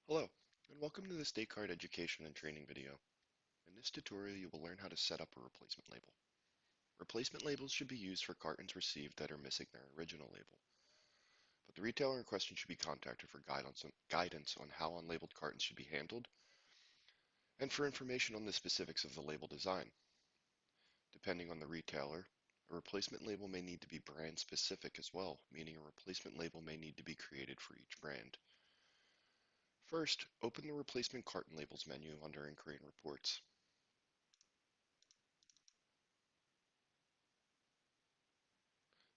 Hello, and welcome to this Descartes education and training video. In this tutorial, you will learn how to set up a replacement label. Replacement labels should be used for cartons received that are missing their original label, but the retailer in question should be contacted for guidance on how unlabeled cartons should be handled and for information on the specifics of the label design. Depending on the retailer, a replacement label may need to be brand specific as well, meaning a replacement label may need to be created for each brand. First, open the Replacement Carton Labels menu under Inquiry and Reports.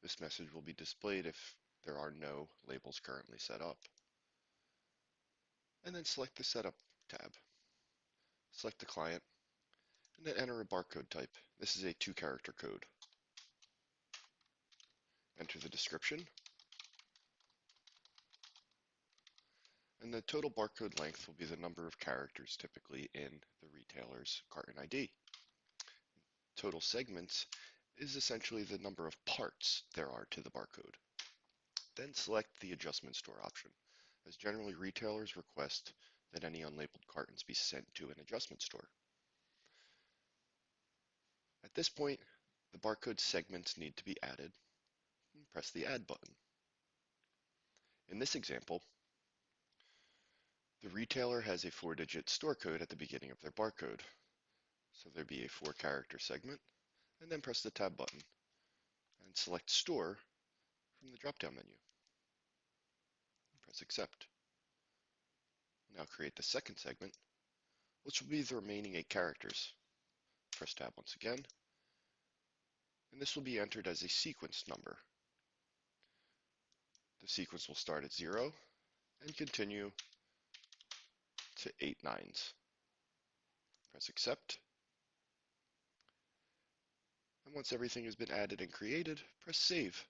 This message will be displayed if there are no labels currently set up. And then select the Setup tab. Select the client, and then enter a barcode type. This is a 2-character code. Enter the description, and the total barcode length will be the number of characters typically in the retailer's carton ID. Total segments is essentially the number of parts there are to the barcode. Then select the Adjustment Store option, as generally retailers request that any unlabeled cartons be sent to an adjustment store. At this point, the barcode segments need to be added. Press the Add button. In this example, the retailer has a 4-digit store code at the beginning of their barcode. So there'd be a 4-character segment, and then press the Tab button and select Store from the drop-down menu. Press Accept. Now create the second segment, which will be the remaining 8 characters. Press Tab once again, and this will be entered as a sequence number. The sequence will start at 0 and continue to 8 nines. Press Accept. And once everything has been added and created, press Save.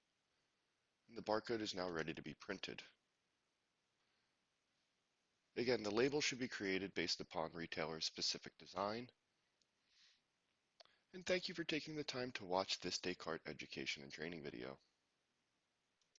And the barcode is now ready to be printed. Again, the label should be created based upon retailer's specific design. And thank you for taking the time to watch this Descartes education and training video.